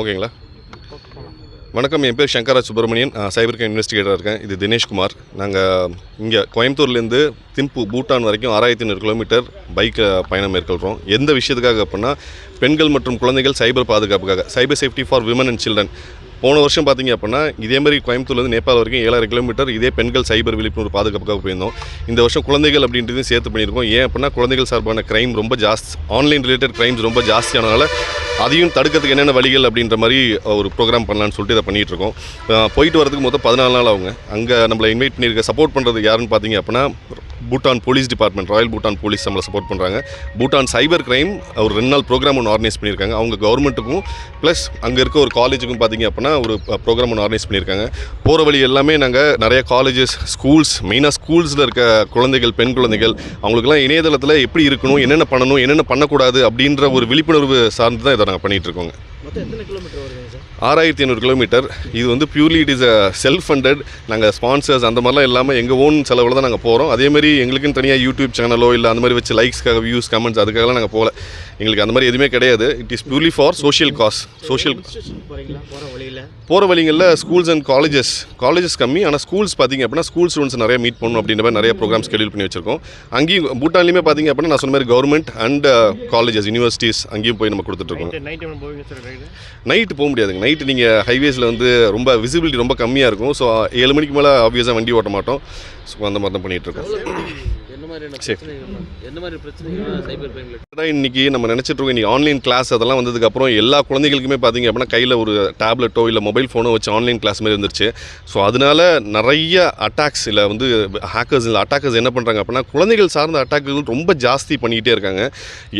ஓகேங்களா? வணக்கம், என் பேர் சங்கராஜ் சுப்பிரமணியன். சைபர் கிரைம் இன்வெஸ்டிகேட்டராக இருக்கேன். இது தினேஷ்குமார். நாங்கள் இங்கே கோயம்புத்தூர்லேருந்து திம்பு பூட்டான் வரைக்கும் 6500 கிலோமீட்டர் பைக் பயணம் மேற்கொள்கிறோம். எந்த விஷயத்துக்காக அப்படின்னா, பெண்கள் மற்றும் குழந்தைகள் சைபர் பாதுகாப்புக்காக, cyber safety for women and children. போன வருஷம் பார்த்திங்க அப்படின்னா இதே மாதிரி கோயம்புத்தூர்லேருந்து நேபாள் வரைக்கும் 7000 கிலோமீட்டர் இதே பெண்கள் சைபர் விழிப்புணர்வு பாதுகாப்புக்காக போயிருந்தோம். இந்த வருஷம் குழந்தைகள் அப்படின்றதையும் சேர்த்து பண்ணியிருக்கோம். ஏன் அப்படின்னா, குழந்தைகள் சார்பான க்ரைம் ரொம்ப ஜாஸ்தி, ஆன்லைன் ரிலேட்டட் க்ரைம்ஸ் ரொம்ப ஜாஸ்தியானதால் அதையும் தடுக்கிறதுக்கு என்னென்ன வழிகள் அப்படின்ற மாதிரி ஒரு ப்ரோக்ராம் பண்ணலான்னு சொல்லிட்டு இதை பண்ணிகிட்ருக்கோம். போயிட்டு வரதுக்கு மொத்தம் 14 நாள் ஆகுங்க. அங்கே நம்மளை இன்வைட் பண்ணியிருக்க சப்போர்ட் பண்ணுறது யாருன்னு பார்த்தீங்க அப்படின்னா, Bhutan police department, Royal Bhutan police நம்மளை சப்போர்ட் பண்ணுறாங்க. பூட்டான் சைபர் க்ரைம் ஒரு 2 நாள் ப்ரோக்ராம் ஒன்று ஆர்கனைஸ் பண்ணியிருக்காங்க. அவங்க கவர்மெண்ட்டுக்கும் ப்ளஸ் அங்கே இருக்க ஒரு காலேஜுக்கும் பார்த்திங்க அப்படின்னா ஒரு ப்ரோக்ராம் ஒன்று ஆர்கனைஸ் பண்ணியிருக்காங்க. போகிற வழி எல்லாமே நாங்கள் நிறைய காலேஜஸ், ஸ்கூல்ஸ், மெயினாக ஸ்கூல்ஸில் இருக்க குழந்தைகள், பெண் குழந்தைகள், அவங்களுக்குலாம் இணையதளத்தில் எப்படி இருக்கணும், என்னென்ன பண்ணணும், என்னென்ன பண்ணக்கூடாது அப்படின்ற ஒரு விழிப்புணர்வு சார்ந்து தான் இதை நாங்கள் பண்ணிகிட்ருக்கோங்க. 6500 கிலோமீட்டர். இது வந்து purely it is self funded. நாங்கள் ஸ்பான்சர்ஸ் அந்த மாதிரிலாம் இல்லாமல் எங்கள் ஓன் செலவில் தான் நாங்கள் போகிறோம். அதேமாதிரி எங்களுக்குன்னு தனியாக யூடியூப் சேனலோ இல்லை அந்த மாதிரி வச்சு லைக்ஸ்க்காக, வியூஸ், கமெண்ட்ஸ் அதுக்காகலாம் நாங்கள் போகல. எங்களுக்கு அந்த மாதிரி எதுவுமே கிடையாது. It is purely for social cos. போகிற வழிகளில் ஸ்கூல்ஸ் அண்ட் காலேஜஸ் கம்மி. ஆனால் ஸ்கூல்ஸ் பார்த்திங்க அப்படின்னா ஸ்கூல் ஸ்டூடெண்ட்ஸ் நிறைய மீட் பண்ணணும் அப்படின்ற மாதிரி நிறைய ப்ரோக்ராம் ஷெடியூல் பண்ணி வச்சிருக்கோம். அங்கேயும் பூட்டான்லேயுமே பார்த்திங்க அப்படின்னா நான் சொன்ன மாதிரி கவர்மெண்ட் அண்ட் காலேஜஸ், யூனிவர்சிட்டிஸ் அங்கேயும் போய் நம்ம கொடுத்துட்ருக்கோம். நைட்டு போக முடியாதுங்க. நைட்டு நீங்கள் ஹைவேஸில் வந்து ரொம்ப விசிபிலிட்டி ரொம்ப கம்மியாக இருக்கும். ஸோ 7 மணிக்கு மேலே ஆப்வியஸாக வண்டி ஓட்ட மாட்டோம். ஸோ அந்த மாதிரி தான் பண்ணிகிட்ருக்கோம். இன்றைக்கி நம்ம நினச்சிட்ருக்கோம், இன்றைக்கி ஆன்லைன் கிளாஸ் அதெல்லாம் வந்ததுக்கப்புறம் எல்லா குழந்தைகளுக்குமே பார்த்திங்க அப்படின்னா கையில் ஒரு டேப்லெட்டோ இல்லை மொபைல் ஃபோனோ வச்சு ஆன்லைன் கிளாஸ் மாதிரி வந்துருச்சு. ஸோ அதனால் நிறைய அட்டாக்ஸ் இல்லை வந்து அட்டாக்கர்ஸ் என்ன பண்ணுறாங்க அப்படின்னா, குழந்தைகள் சார்ந்த அட்டாக்குகள் ரொம்ப ஜாஸ்தி பண்ணிக்கிட்டே இருக்காங்க.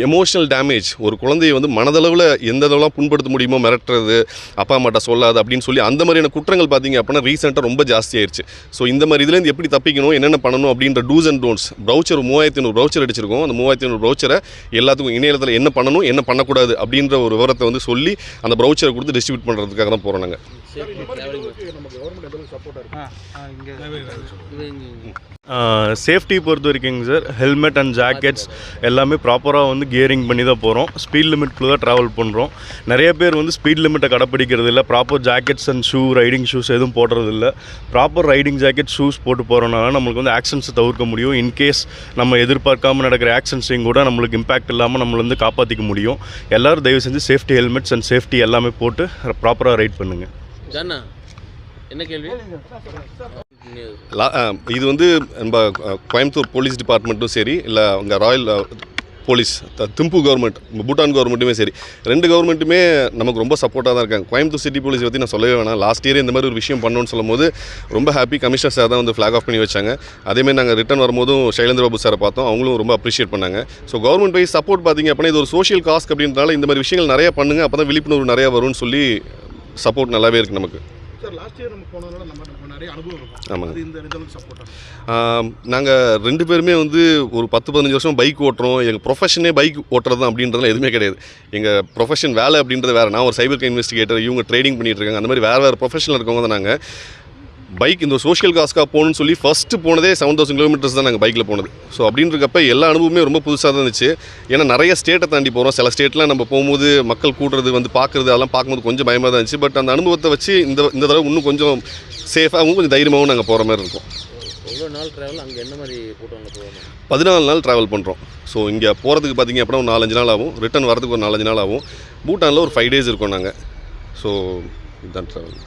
எமோஷனல் டேமேஜ், ஒரு குழந்தையை வந்து மனதளவில் எந்த அளவுலாம் புண்படுத்த முடியுமோ, மிரட்டுறது, அப்பா அம்மாட்ட சொல்லாது அப்படின்னு சொல்லி அந்த மாதிரியான குற்றங்கள் பார்த்திங்க அப்படின்னா ரீசெண்டாக ரொம்ப ஜாஸ்தி ஆயிடுச்சு. ஸோ இந்த மாதிரி இதுலேருந்து எப்படி தப்பிக்கணும், என்னென்ன பண்ணணும் அப்படின்ற do's and don'ts brochure 3500 brochure அடிச்சிருக்கோம். அந்த 3500 ப்ரௌச்சரை எல்லாத்துக்கும் இணையத்தில் என்ன பண்ணணும், என்ன பண்ணக்கூடாது அப்படின்ற ஒரு விவரத்தை வந்து சொல்லி அந்த ப்ரௌச்சரை கொடுத்து டிஸ்ட்ரிபியூட் பண்ணுறதுக்காக தான் போகிறோம் நாங்கள். சேஃப்டி பொறுத்த வரைக்குங்க சார், ஹெல்மெட் அண்ட் ஜாக்கெட்ஸ் எல்லாமே ப்ராப்பராக வந்து கியரிங் பண்ணி தான் போகிறோம். ஸ்பீட் லிமிட்குள்ளே தான் ட்ராவல் பண்ணுறோம். நிறைய பேர் வந்து ஸ்பீட் லிமிட்டை கடைப்பிடிக்கிறது இல்லை. Proper jackets and riding shoes எதுவும் போடுறது இல்லை. ப்ராப்பர் ரைடிங் ஜாக்கெட், ஷூஸ் போட்டு போகிறனால நம்மளுக்கு வந்து ஆக்சிடென்ட்ஸை தவிர்க்க முடியும். இன்கேஸ் நம்ம எதிர்பார்க்காமல் நடக்கிற ஆக்சிடென்ட்ஸையும் கூட நம்மளுக்கு இம்பேக்ட் இல்லாமல் நம்மளை வந்து காப்பாற்றிக்க முடியும். எல்லோரும் தயவு செஞ்சு சேஃப்டி ஹெல்மெட்ஸ் அண்ட் சேஃப்டி எல்லாமே போட்டு ப்ராப்பராக ரைட் பண்ணுங்கள். என்ன கேள்வி? இது வந்து நம்ம கோயம்புத்தூர் போலீஸ் டிபார்ட்மெண்ட்டும் சரி, இல்லை அங்கே royal police, Thimphu government, Bhutan கவர்மெண்ட்டுமே சரி, 2 கவர்மெண்ட்டுமே நமக்கு ரொம்ப சப்போர்ட்டாக தான் இருக்காங்க. கோயம்புத்தூர் சிட்டி போலீஸ் பற்றி நான் சொல்லவே வேணாம். லாஸ்ட் இயர் இந்த மாதிரி ஒரு விஷயம் பண்ணணும்னு சொல்லும் போது ரொம்ப ஹாப்பி. கமிஷனர் சார் தான் வந்து ஃப்ளாக் ஆஃப் பண்ணி வச்சாங்க. அதேமாதிரி நாங்கள் ரிட்டன் வரும்போதும் சைலேந்திர பாபு சாரை பார்த்தோம். அவங்களும் ரொம்ப அப்ரிஷியேட் பண்ணாங்க. ஸோ கவர்மெண்ட் வைஸ் சப்போர்ட் பார்த்திங்க அப்படின்னா இது ஒரு சோஷியல் காஸ்க் அப்படின்றனால இந்த மாதிரி விஷயங்கள் நிறையா பண்ணுங்கள், அப்போ தான் விழிப்புணர்வு நிறையா வரும்னு சொல்லி சப்போர்ட் நல்லாவே இருக்குது நமக்கு. நாங்கள் 2 பேருமே வந்து ஒரு 10-15 வருஷம் பைக் ஓட்டுறோம். எங்கள் ப்ரொஃபஷனே பைக் ஓட்டுறது தான் அப்படின்றதுலாம் எதுவுமே கிடையாது. எங்கள் ப்ரொஃபஷன் வேலை அப்படின்றது வேறு. நான் ஒரு சைபர் கிரைம் இன்வெஸ்டிகேட்டர், இவங்க ட்ரேடிங் பண்ணிகிட்டு இருக்காங்க. அந்த மாதிரி வேறு ப்ரொஃபஷனில் இருக்கவங்க தான் நாங்கள். பைக் இந்த சோஷியல் காஸ்க்காக போகணுன்னு சொல்லி ஃபஸ்ட்டு போனதே 7000 கிலோமீட்டர்ஸ் தான் நாங்கள் பைக்கில் போனது. ஸோ அப்படின்றப்ப எல்லா அனுபவமே ரொம்ப புதுசாக தான் இருந்துச்சு. ஏன்னா நிறைய ஸ்டேட்டை தாண்டி போகிறோம். சில ஸ்டேட்லாம் நம்ம போகும்போது மக்கள் கூடுறது வந்து பார்க்குறது அதெல்லாம் பார்க்கும்போது கொஞ்சம் பயமாக தான் இருந்துச்சு. பட் அந்த அனுபவத்தை வச்சு இந்த தடவை இன்னும் கொஞ்சம் சேஃபாகவும் கொஞ்சம் தைரியமாகவும் நாங்கள் போகிற மாதிரி இருக்கும். எவ்வளோ நாள் ட்ராவல், அங்கே என்ன மாதிரி போட்டு 14 நாள் ட்ராவல் பண்ணுறோம். ஸோ இங்கே போகிறதுக்கு பார்த்திங்க அப்படின்னா ஒரு 4-5 நாள் ஆகும். ரிட்டன் வரதுக்கு ஒரு 4-5 நாள் ஆகும். பூட்டானில் ஒரு 5 days இருக்கோம் நாங்கள். ஸோ இதுதான் ட்ராவல்.